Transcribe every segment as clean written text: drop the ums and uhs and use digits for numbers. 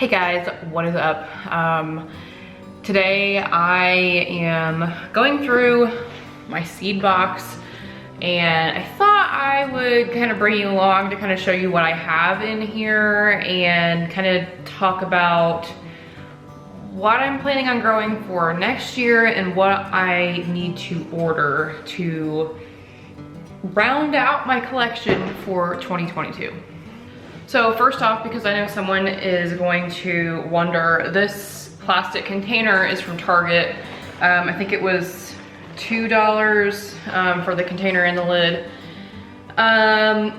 Hey guys, what is up? Today I am going through my seed box and I thought I would kind of bring you along to kind of show you what I have in here and kind of talk about what I'm planning on growing for next year and what I need to order to round out my collection for 2022. So first off, because I know someone is going to wonder, this plastic container is from Target. I think it was $2 for the container and the lid.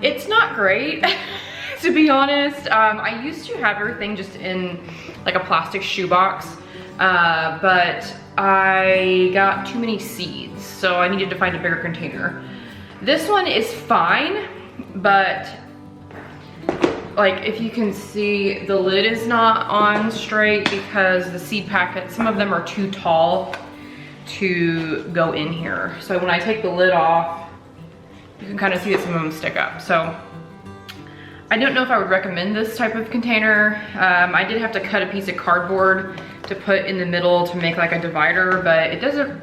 It's not great, to be honest. I used to have everything just in like a plastic shoebox, but I got too many seeds, so I needed to find a bigger container. This one is fine, but like if you can see, the lid is not on straight because the seed packets, some of them are too tall to go in here. So when I take the lid off, you can kind of see that some of them stick up. So I don't know if I would recommend this type of container. I did have to cut a piece of cardboard to put in the middle to make like a divider, but it doesn't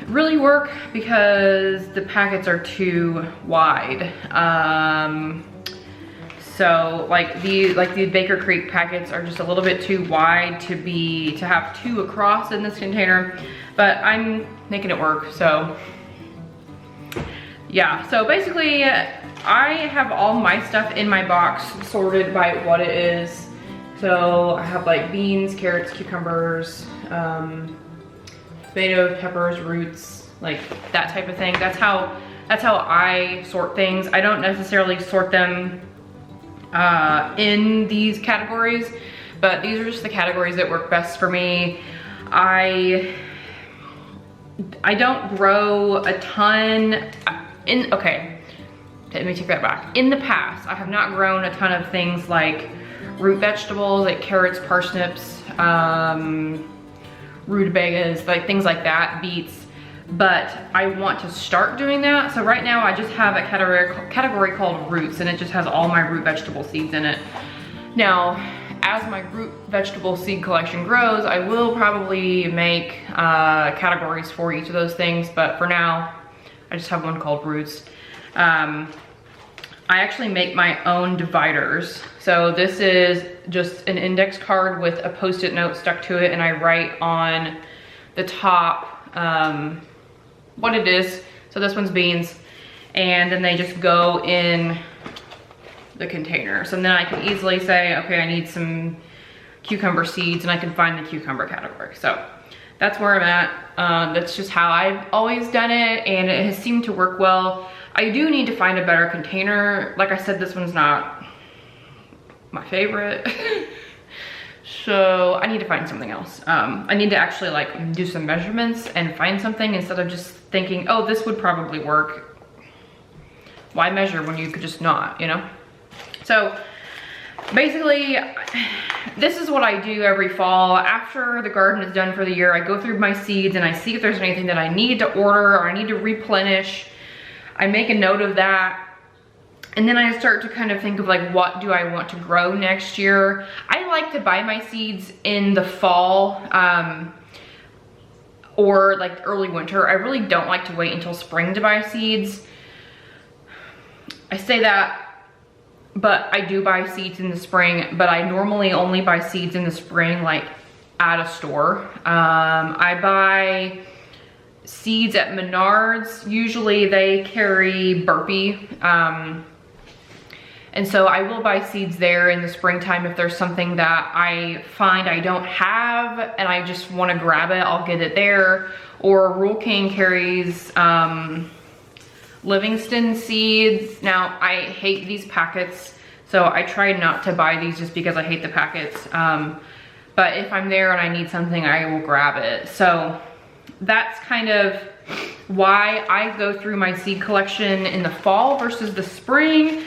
really work because the packets are too wide. So like the Baker Creek packets are just a little bit too wide to have two across in this container, but I'm making it work. So yeah, so basically I have all my stuff in my box sorted by what it is. So I have like beans, carrots, cucumbers, tomatoes, peppers, roots, like that type of thing. That's how I sort things. I don't necessarily sort them in these categories, but these are just the categories that work best for me. I don't grow a ton okay, let me take that back. In the past, I have not grown a ton of things like root vegetables, like carrots, parsnips, rutabagas, like things like that, beets, but I want to start doing that. So right now I just have a category called roots, and it just has all my root vegetable seeds in it. Now, as my root vegetable seed collection grows, I will probably make categories for each of those things, but for now, I just have one called roots. I actually make my own dividers. So this is just an index card with a Post-it note stuck to it, and I write on the top what it is. So this one's beans, and then they just go in the container. So then I can easily say, okay, I need some cucumber seeds, and I can find the cucumber category. So that's where I'm at. That's just how I've always done it, and it has seemed to work well. I do need to find a better container. Like I said, this one's not my favorite. So I need to find something else. I need to actually like do some measurements and find something instead of just thinking, oh, this would probably work. Why measure when you could just not, you know? So basically, this is what I do every fall. After the garden is done for the year, I go through my seeds and I see if there's anything that I need to order or I need to replenish. I make a note of that. And then I start to kind of think of like, what do I want to grow next year? I like to buy my seeds in the fall or like early winter. I really don't like to wait until spring to buy seeds. I say that, but I do buy seeds in the spring, but I normally only buy seeds in the spring like at a store. I buy seeds at Menards. Usually they carry Burpee. And so I will buy seeds there in the springtime. If there's something that I find I don't have and I just want to grab it, I'll get it there. Or Rural King carries Livingston seeds. Now I hate these packets, so I try not to buy these just because I hate the packets. But if I'm there and I need something, I will grab it. So that's kind of why I go through my seed collection in the fall versus the spring.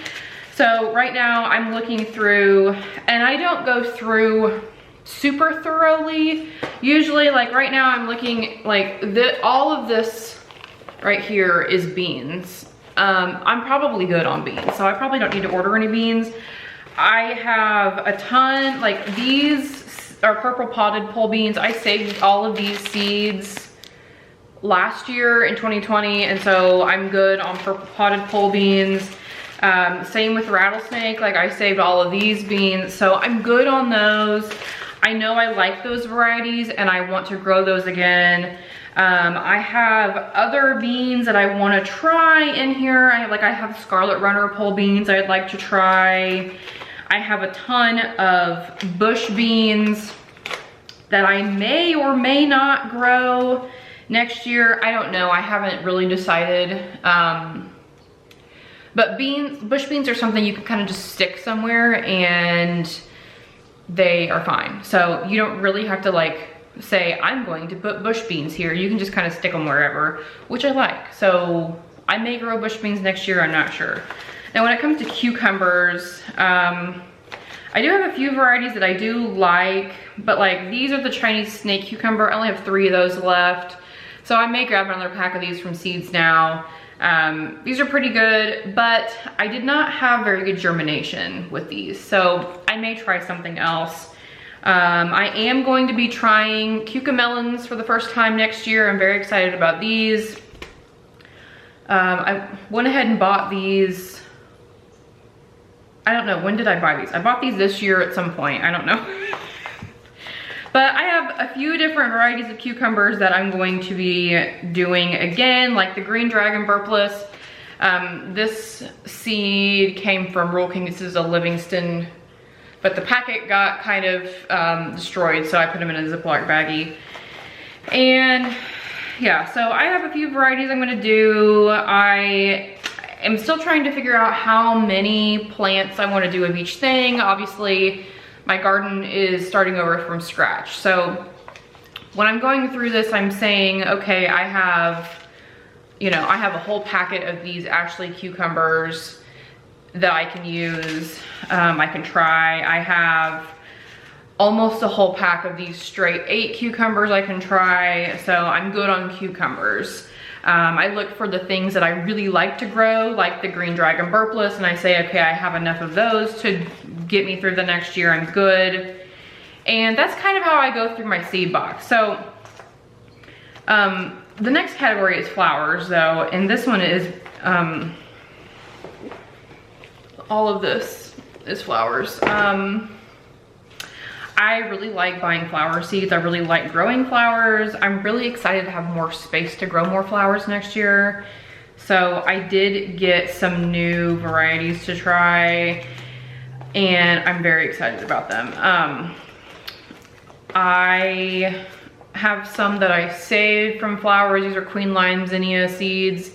So right now I'm looking through, and I don't go through super thoroughly. Usually, like right now I'm looking like all of this right here is beans. I'm probably good on beans, so I probably don't need to order any beans. I have a ton, like these are purple potted pole beans. I saved all of these seeds last year in 2020, and so I'm good on purple potted pole beans. Same with rattlesnake, like I saved all of these beans, so I'm good on those. I know I like those varieties and I want to grow those again. I have other beans that I want to try in here. I have Scarlet Runner pole beans I'd like to try. I have a ton of bush beans that I may or may not grow next year. I don't know, I haven't really decided. But bush beans are something you can kind of just stick somewhere and they are fine. So you don't really have to like say, I'm going to put bush beans here. You can just kind of stick them wherever, which I like. So I may grow bush beans next year, I'm not sure. Now when it comes to cucumbers, I do have a few varieties that I do like, but like these are the Chinese snake cucumber. I only have 3 of those left. So I may grab another pack of these from seeds now. These are pretty good, but I did not have very good germination with these. So I may try something else. I am going to be trying cucamelons for the first time next year. I'm very excited about these. I went ahead and bought these. I don't know, when did I buy these? I bought these this year at some point, I don't know. But I have a few different varieties of cucumbers that I'm going to be doing again, like the green dragon burpless. This seed came from Rural King. This is a Livingston, but the packet got kind of destroyed, so I put them in a Ziploc baggie. And yeah, so I have a few varieties I'm gonna do. I am still trying to figure out how many plants I wanna do of each thing. Obviously, my garden is starting over from scratch. So when I'm going through this, I'm saying, okay, I have a whole packet of these Ashley cucumbers that I can use, I can try. I have almost a whole pack of these straight 8 cucumbers I can try. So I'm good on cucumbers. I look for the things that I really like to grow, like the green dragon burpless, and I say, okay, I have enough of those to get me through the next year, I'm good. And that's kind of how I go through my seed box. So the next category is flowers though, and this one is, all of this is flowers. I really like buying flower seeds. I really like growing flowers. I'm really excited to have more space to grow more flowers next year. So I did get some new varieties to try and I'm very excited about them. I have some that I saved from flowers. These are Queen Lime zinnia seeds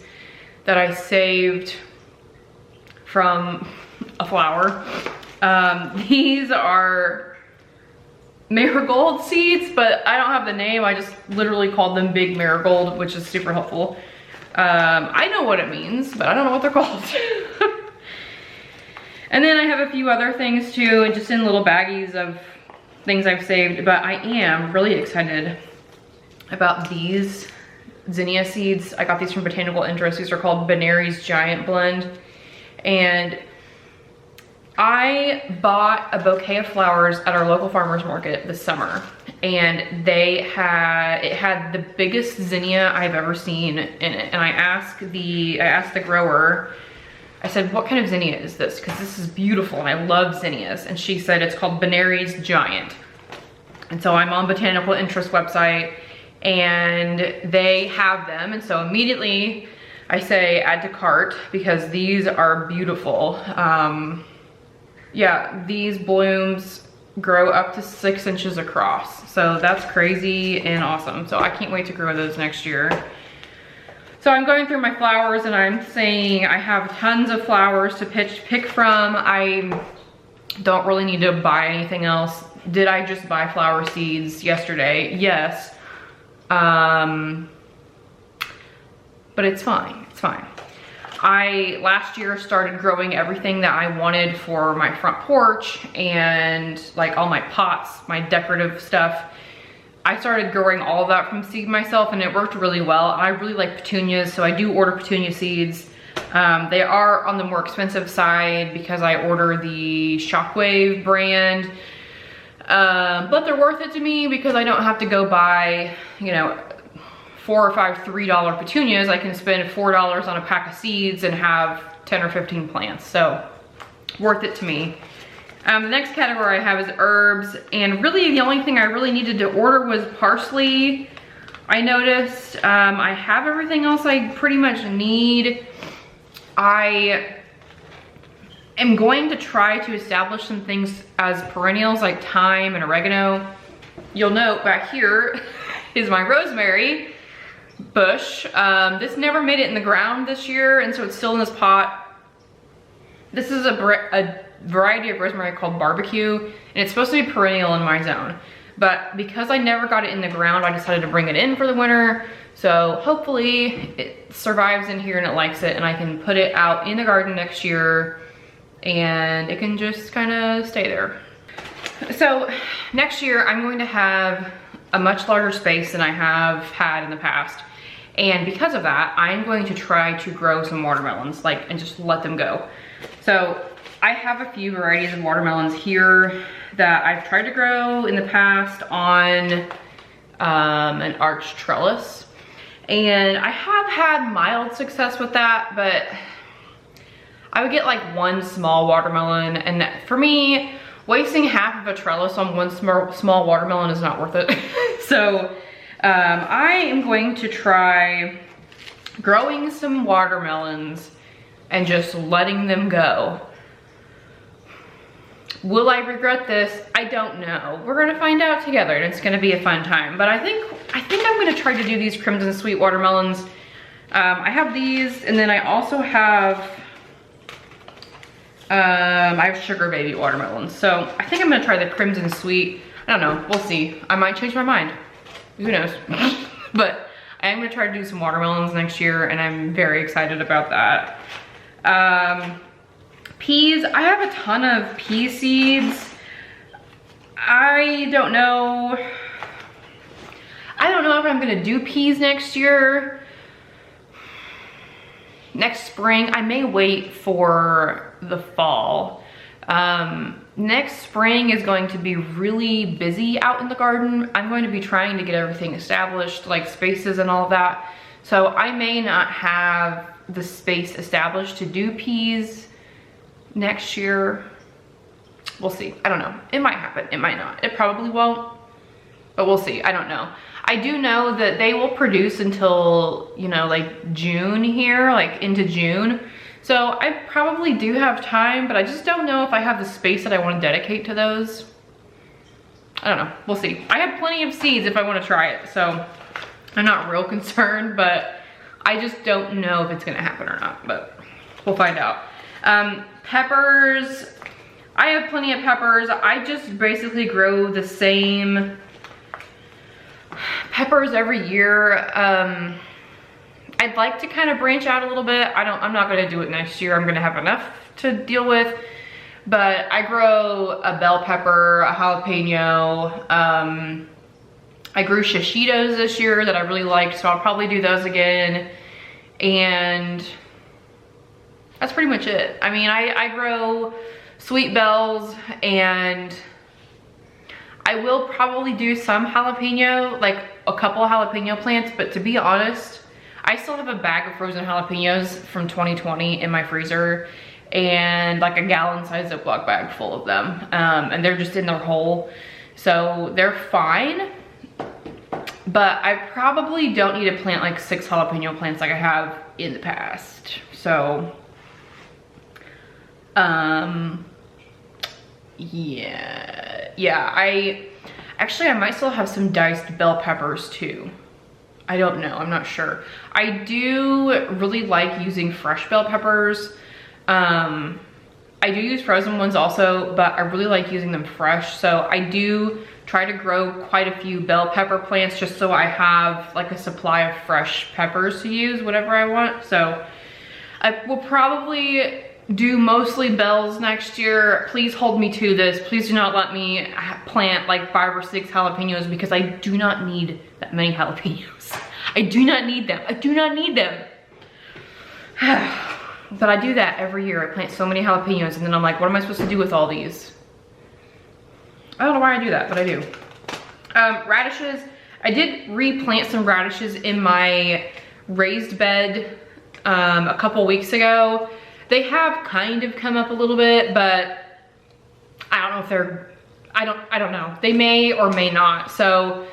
that I saved from a flower. These are marigold seeds, but I don't have the name. I just literally called them big marigold, which is super helpful. I know what it means, but I don't know what they're called. And then I have a few other things too, and just in little baggies of things I've saved, but I am really excited about these zinnia seeds. I got these from Botanical Interest. These are called Benary's Giant Blend. And I bought a bouquet of flowers at our local farmer's market this summer, and it had the biggest zinnia I've ever seen in it. And I asked the grower, I said, what kind of zinnia is this? Because this is beautiful and I love zinnias. And she said it's called Benary's Giant. And so I'm on Botanical Interest website and they have them. And so immediately I say add to cart because these are beautiful. Yeah, these blooms grow up to 6 inches across. So that's crazy and awesome. So I can't wait to grow those next year. So I'm going through my flowers and I'm saying I have tons of flowers to pick from. I don't really need to buy anything else. Did I just buy flower seeds yesterday? Yes. But it's fine, it's fine. I last year started growing everything that I wanted for my front porch and like all my pots, my decorative stuff. I started growing all of that from seed myself and it worked really well. I really like petunias, so I do order petunia seeds. They are on the more expensive side because I order the Shockwave brand. But they're worth it to me because I don't have to go buy, you know, 4 or 5 $3 petunias. I can spend $4 on a pack of seeds and have 10 or 15 plants. So worth it to me. The next category I have is herbs, and really the only thing I really needed to order was parsley. I noticed I have everything else I pretty much need. I am going to try to establish some things as perennials like thyme and oregano. You'll note back here is my rosemary bush. This never made it in the ground this year, and so it's still in this pot. This is a variety of rosemary called barbecue, and it's supposed to be perennial in my zone. But because I never got it in the ground, I decided to bring it in for the winter. So hopefully it survives in here and it likes it, and I can put it out in the garden next year and it can just kind of stay there. So next year I'm going to have a much larger space than I have had in the past. And because of that, I'm going to try to grow some watermelons, and just let them go. So I have a few varieties of watermelons here that I've tried to grow in the past on an arched trellis. And I have had mild success with that, but I would get like one small watermelon, and for me, wasting half of a trellis on one small watermelon is not worth it. So I am going to try growing some watermelons and just letting them go. Will I regret this? I don't know. We're gonna find out together, and it's gonna be a fun time. But I think I'm gonna try to do these crimson sweet watermelons. I have these, and then I also have sugar baby watermelons. So I think I'm gonna try the crimson sweet. I don't know, we'll see. I might change my mind, who knows? But I am gonna try to do some watermelons next year, and I'm very excited about that. Peas, I have a ton of pea seeds. I don't know if I'm gonna do peas next year. Next spring, I may wait for the fall. Next spring is going to be really busy out in the garden. I'm going to be trying to get everything established, like spaces and all of that. So I may not have the space established to do peas next year. We'll see. I don't know. It might happen. It might not. It probably won't, but we'll see. I don't know. I do know that they will produce until, you know, like June here, like into June. So I probably do have time, but I just don't know if I have the space that I want to dedicate to those. I don't know. We'll see. I have plenty of seeds if I want to try it, so I'm not real concerned, but I just don't know if it's going to happen or not, but we'll find out. Peppers, I have plenty of peppers. I just basically grow the same peppers every year. I'd like to kind of branch out a little bit. I'm not gonna do it next year. I'm gonna have enough to deal with, but I grow a bell pepper, a jalapeno. I grew shishitos this year that I really liked, so I'll probably do those again. And that's pretty much it. I mean, I grow sweet bells, and I will probably do some jalapeno, like a couple of jalapeno plants, but to be honest, I still have a bag of frozen jalapenos from 2020 in my freezer, and like a gallon-sized Ziploc bag full of them. And they're just in their hole, so they're fine. But I probably don't need to plant like 6 jalapeno plants like I have in the past. So, yeah, I might still have some diced bell peppers too. I don't know, I'm not sure. I do really like using fresh bell peppers. I do use frozen ones also, but I really like using them fresh. So I do try to grow quite a few bell pepper plants just so I have like a supply of fresh peppers to use whenever I want. So I will probably do mostly bells next year. Please hold me to this. Please do not let me plant like 5 or 6 jalapenos, because I do not need that many jalapenos. I do not need them. I do not need them. But I do that every year. I plant so many jalapenos and then I'm like, what am I supposed to do with all these? I don't know why I do that, but I do. Radishes, I did replant some radishes in my raised bed a couple weeks ago. They have kind of come up a little bit, but I don't know if they're, I don't know. They may or may not. So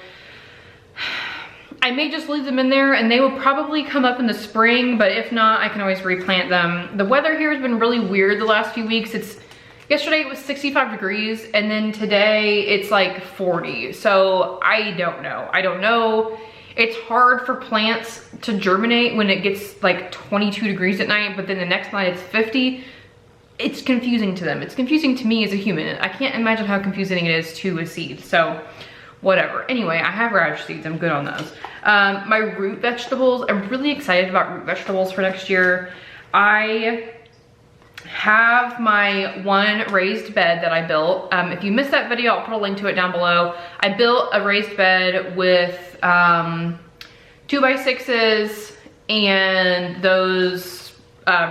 I may just leave them in there and they will probably come up in the spring, but if not, I can always replant them. The weather here has been really weird the last few weeks. Yesterday it was 65 degrees and then today it's like 40. So I don't know. It's hard for plants to germinate when it gets like 22 degrees at night, but then the next night it's 50. It's confusing to them. It's confusing to me as a human. I can't imagine how confusing it is to a seed. So whatever. Anyway, I have radish seeds. I'm good on those. My root vegetables, I'm really excited about root vegetables for next year. I have my one raised bed that I built. If you missed that video, I'll put a link to it down below. I built a raised bed with 2x6s and those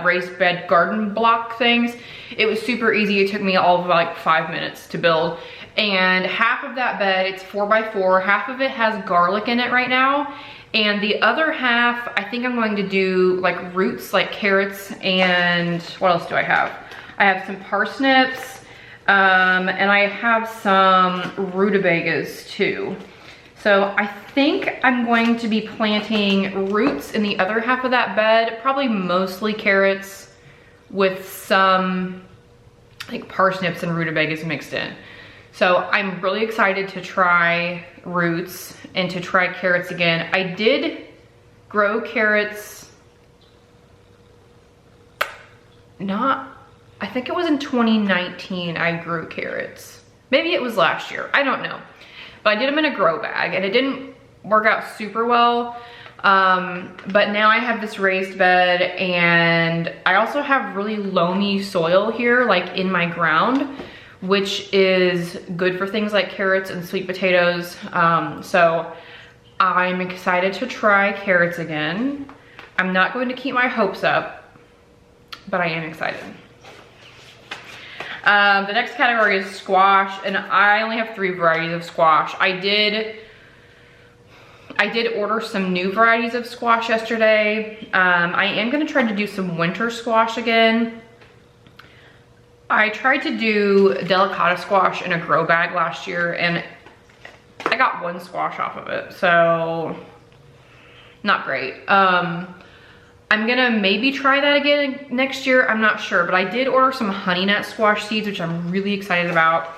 raised bed garden block things. It was super easy. It took me all of like 5 minutes to build. And half of that bed, it's 4x4, half of it has garlic in it right now. And the other half, I think I'm going to do like roots, like carrots, and what else do I have? I have some parsnips, and I have some rutabagas too. So I think I'm going to be planting roots in the other half of that bed, probably mostly carrots with some like parsnips and rutabagas mixed in. So I'm really excited to try roots and to try carrots again. I did grow carrots, I think it was in 2019 I grew carrots. Maybe it was last year, I don't know. But I did them in a grow bag and it didn't work out super well. But now I have this raised bed and I also have really loamy soil here, like in my ground, which is good for things like carrots and sweet potatoes. So I'm excited to try carrots again. I'm not going to keep my hopes up, but I am excited. The next category is squash, and I only have 3 varieties of squash. I did order some new varieties of squash yesterday. I am gonna try to do some winter squash again. I tried to do delicata squash in a grow bag last year and I got 1 squash off of it, so not great. I'm gonna maybe try that again next year, I'm not sure, but I did order some honey nut squash seeds, which I'm really excited about.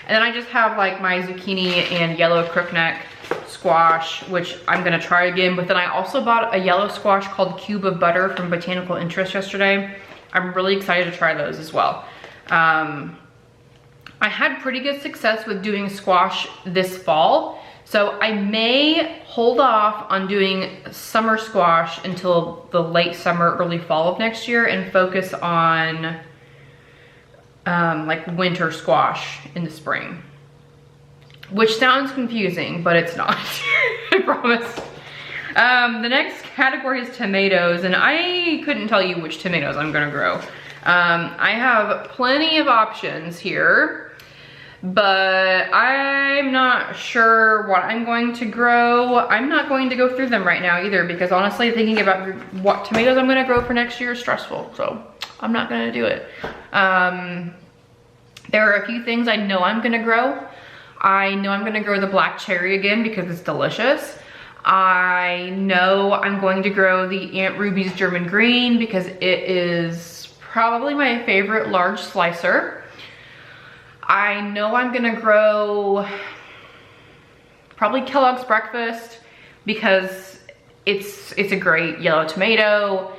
And then I just have like my zucchini and yellow crookneck squash, which I'm gonna try again. But then I also bought a yellow squash called Cube of Butter from Botanical Interest yesterday. I'm really excited to try those as well. I had pretty good success with doing squash this fall, so I may hold off on doing summer squash until the late summer, early fall of next year and focus on like winter squash in the spring. Which sounds confusing, but it's not, I promise. The next category is tomatoes, and I couldn't tell you which tomatoes I'm gonna grow. I have plenty of options here, but I'm not sure what I'm going to grow. I'm not going to go through them right now either, because honestly, thinking about what tomatoes I'm gonna grow for next year is stressful, so I'm not gonna do it. There are a few things I know I'm gonna grow. I know I'm gonna grow the black cherry again because it's delicious. I know I'm going to grow the Aunt Ruby's German green because it is probably my favorite large slicer. I know I'm gonna grow probably Kellogg's breakfast because it's a great yellow tomato.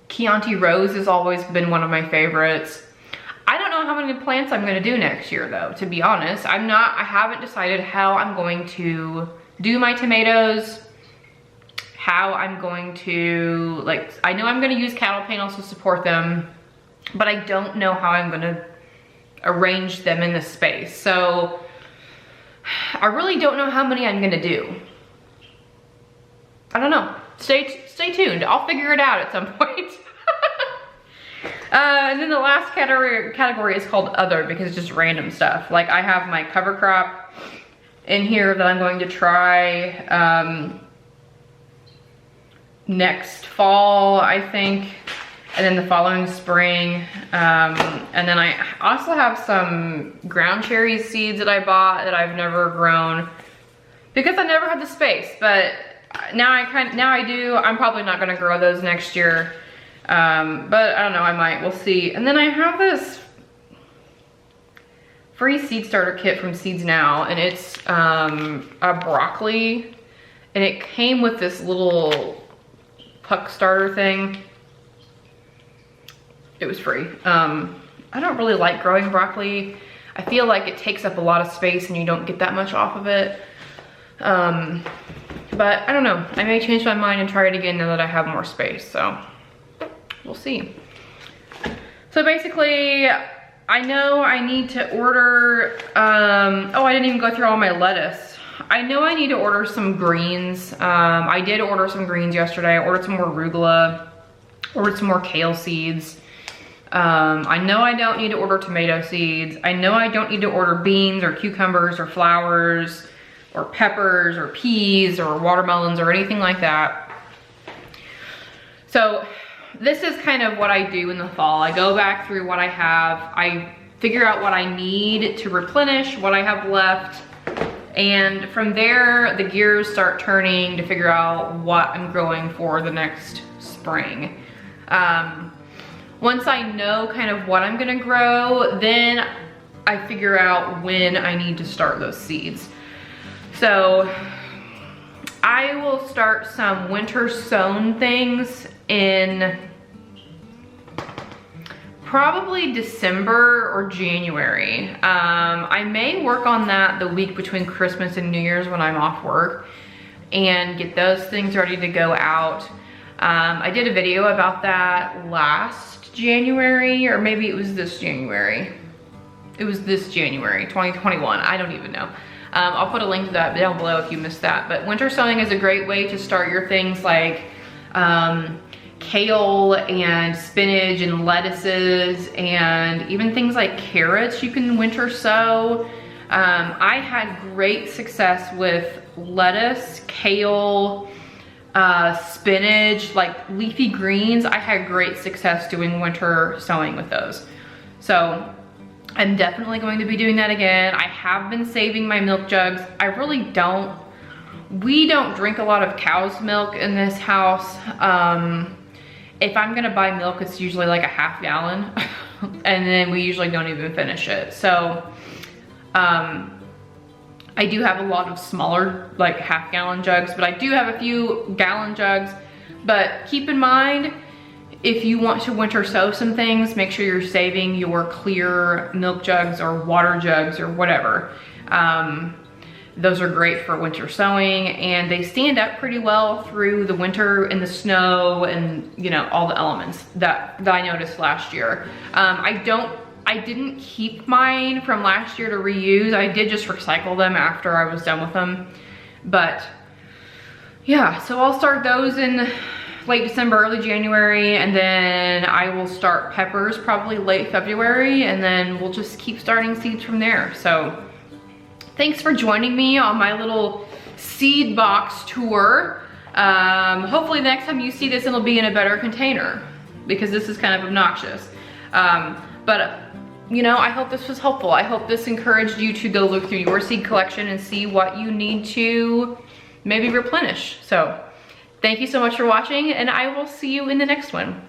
Chianti Rose has always been one of my favorites. I don't know how many plants I'm gonna do next year though, to be honest. I haven't decided how I'm going to do my tomatoes, how I'm going to, like, I know I'm gonna use cattle panels to support them, but I don't know how I'm gonna arrange them in the space. So I really don't know how many I'm gonna do. I don't know. Stay tuned. I'll figure it out at some point. And then the last category is called other, because it's just random stuff. Like I have my cover crop in here that I'm going to try next fall, I think, and then the following spring. And then I also have some ground cherry seeds that I bought that I've never grown because I never had the space, but now I do. I'm probably not gonna grow those next year. But I don't know, I might, we'll see. And then I have this free seed starter kit from Seeds Now, and it's a broccoli, and it came with this little puck starter thing. It was free. I don't really like growing broccoli. I feel like it takes up a lot of space and you don't get that much off of it. But I don't know, I may change my mind and try it again now that I have more space, so we'll see. So basically, I know I need to order, oh, I didn't even go through all my lettuce. I know I need to order some greens. I did order some greens yesterday. I ordered some more arugula, ordered some more kale seeds. I know I don't need to order tomato seeds. I know I don't need to order beans or cucumbers or flowers or peppers or peas or watermelons or anything like that. So this is kind of what I do in the fall. I go back through what I have. I figure out what I need to replenish, what I have left. And from there, the gears start turning to figure out what I'm growing for the next spring. Once I know kind of what I'm gonna grow, then I figure out when I need to start those seeds. So I will start some winter sown things in probably December or January. I may work on that the week between Christmas and New Year's when I'm off work and get those things ready to go out. I did a video about that last January, or maybe it was this January. It was this January, 2021, I don't even know. I'll put a link to that down below if you missed that. But winter sowing is a great way to start your things like kale and spinach and lettuces, and even things like carrots you can winter sow. I had great success with lettuce, kale, spinach, like leafy greens. I had great success doing winter sowing with those. So I'm definitely going to be doing that again. I have been saving my milk jugs. I really don't, we don't drink a lot of cow's milk in this house. If I'm gonna buy milk, it's usually like a half gallon and then we usually don't even finish it. So I do have a lot of smaller, like half-gallon jugs, but I do have a few gallon jugs. But keep in mind, if you want to winter sow some things, make sure you're saving your clear milk jugs or water jugs or whatever. Those are great for winter sowing, and they stand up pretty well through the winter and the snow and, you know, all the elements that I noticed last year. I didn't keep mine from last year to reuse. I did just recycle them after I was done with them. But yeah, so I'll start those in late December, early January, and then I will start peppers probably late February, and then we'll just keep starting seeds from there. So thanks for joining me on my little seed box tour. Hopefully the next time you see this, it'll be in a better container because this is kind of obnoxious. But you know, I hope this was helpful. I hope this encouraged you to go look through your seed collection and see what you need to maybe replenish. So thank you so much for watching, and I will see you in the next one.